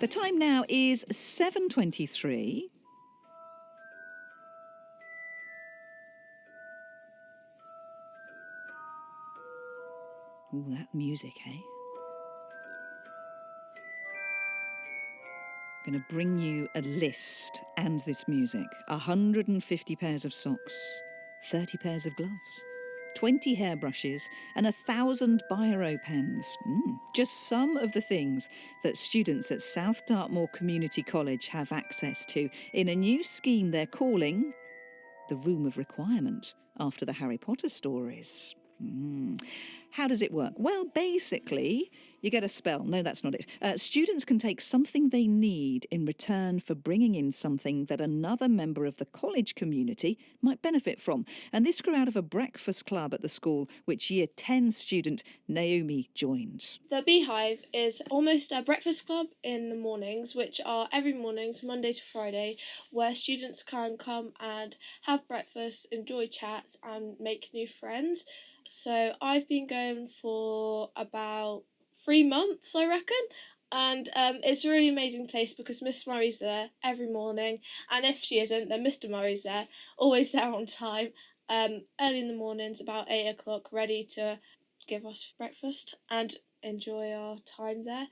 The time now is 7:23. Ooh, that music, eh? I'm going to bring you a list and this music. 150 pairs of socks, 30 pairs of gloves, 20 hairbrushes and 1,000 biro pens. Just some of the things that students at South Dartmoor Community College have access to in a new scheme they're calling the Room of Requirement, after the Harry Potter stories. How does it work? Well, basically, you get a spell. No, that's not it. Students can take something they need in return for bringing in something that another member of the college community might benefit from. And this grew out of a breakfast club at the school, which Year 10 student Naomi joined. The Beehive is almost a breakfast club in the mornings, which are every mornings, Monday to Friday, where students can come and have breakfast, enjoy chats and make new friends. So I've been going for about 3 months, I reckon. And it's a really amazing place because Miss Murray's there every morning. And if she isn't, then Mr. Murray's there, always there on time, early in the mornings, about 8 o'clock, ready to give us breakfast and enjoy our time there.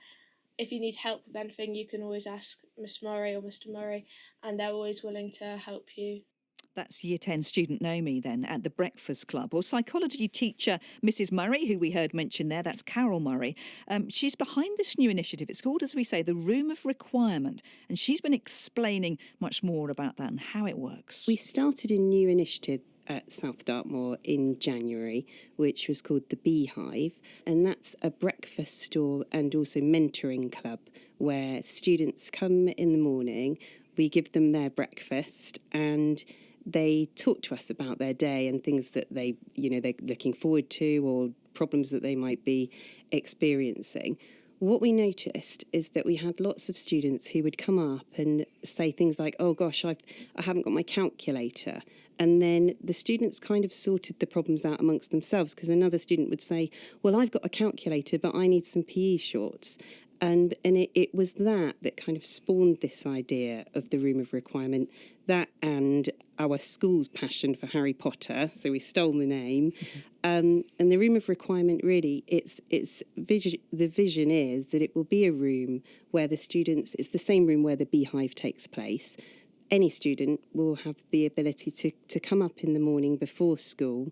If you need help with anything, you can always ask Miss Murray or Mr. Murray, and they're always willing to help you. That's Year 10 student Naomi then at the Breakfast Club. Or psychology teacher Mrs. Murray, who we heard mentioned there, that's Carol Murray. She's behind this new initiative. It's called, as we say, the Room of Requirement. And she's been explaining much more about that and how it works. We started a new initiative at South Dartmoor in January, which was called the Beehive. And that's a breakfast store and also mentoring club where students come in the morning, we give them their breakfast and they talk to us about their day and things that they're looking forward to or problems that they might be experiencing. What we noticed is that we had lots of students who would come up and say things like, oh gosh, I haven't got my calculator. And then the students kind of sorted the problems out amongst themselves, because another student would say, well, I've got a calculator, but I need some PE shorts. And it was that kind of spawned this idea of the Room of Requirement, that and our school's passion for Harry Potter, so we stole the name. And the Room of Requirement, really, the vision is that it will be a room where the students, it's the same room where the Beehive takes place. Any student will have the ability to come up in the morning before school.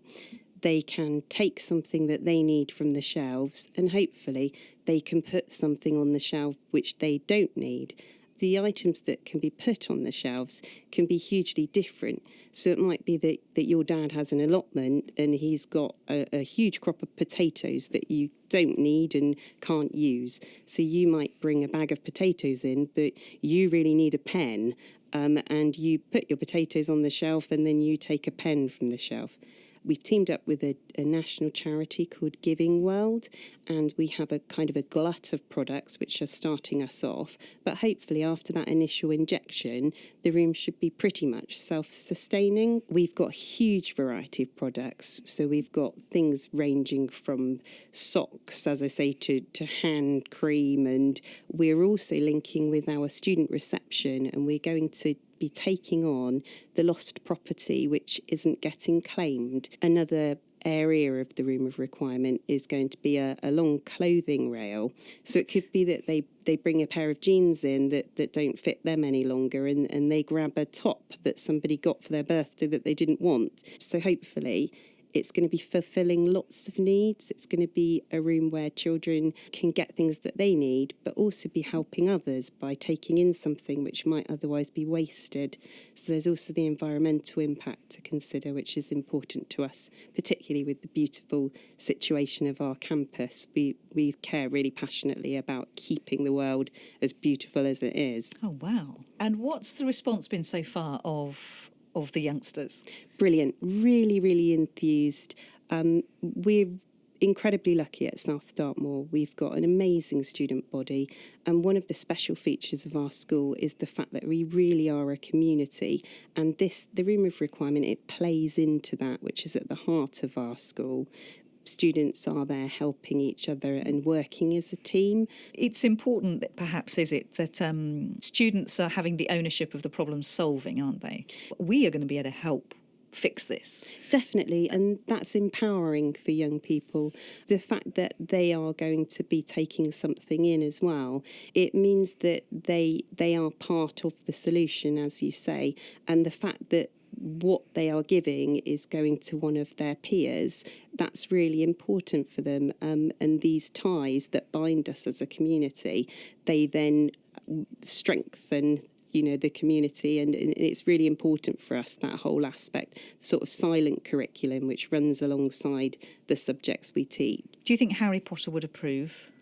They can take something that they need from the shelves and hopefully they can put something on the shelf which they don't need. The items that can be put on the shelves can be hugely different. So it might be that your dad has an allotment and he's got a huge crop of potatoes that you don't need and can't use. So you might bring a bag of potatoes in, but you really need a pen, and you put your potatoes on the shelf and then you take a pen from the shelf. We've teamed up with a national charity called Giving World, and we have a kind of a glut of products which are starting us off. But hopefully after that initial injection, the room should be pretty much self-sustaining. We've got a huge variety of products. So we've got things ranging from socks, as I say, to hand cream. And we're also linking with our student reception, and we're going to be taking on the lost property which isn't getting claimed. Another area of the Room of Requirement is going to be a long clothing rail. So it could be that they bring a pair of jeans in that don't fit them any longer and they grab a top that somebody got for their birthday that they didn't want. So hopefully it's going to be fulfilling lots of needs. It's going to be a room where children can get things that they need, but also be helping others by taking in something which might otherwise be wasted. So there's also the environmental impact to consider, which is important to us, particularly with the beautiful situation of our campus. We care really passionately about keeping the world as beautiful as it is. Oh, wow. And what's the response been so far of the youngsters? Brilliant. Really, really enthused. We're incredibly lucky at South Dartmoor. We've got an amazing student body, and one of the special features of our school is the fact that we really are a community, and the Room of Requirement, it plays into that, which is at the heart of our school. students are there helping each other and working as a team. It's important, perhaps, is it, that students are having the ownership of the problem solving, aren't they? We are going to be able to help fix this. Definitely, and that's empowering for young people. The fact that they are going to be taking something in as well, it means that they are part of the solution, as you say, and the fact that what they are giving is going to one of their peers, that's really important for them. And these ties that bind us as a community, they then strengthen the community, and it's really important for us, that whole aspect, sort of silent curriculum which runs alongside the subjects we teach. Do you think Harry Potter would approve?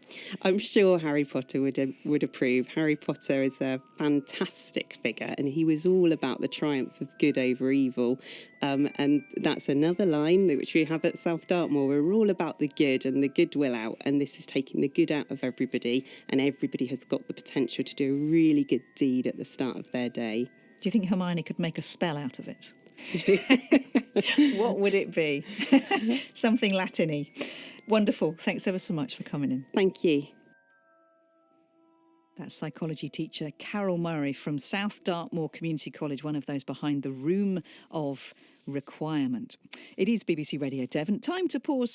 I'm sure Harry Potter would approve. Harry Potter is a fantastic figure, and he was all about the triumph of good over evil. And that's another line which we have at South Dartmoor. We're all about the good and the goodwill out, and this is taking the good out of everybody, and everybody has got the potential to do a really good deed at the start of their day. Do you think Hermione could make a spell out of it? What would it be? Something Latin-y. Wonderful. Thanks ever so much for coming in. Thank you. That's psychology teacher Carol Murray from South Dartmoor Community College, one of those behind the Room of Requirement. It is BBC Radio Devon. Time to pause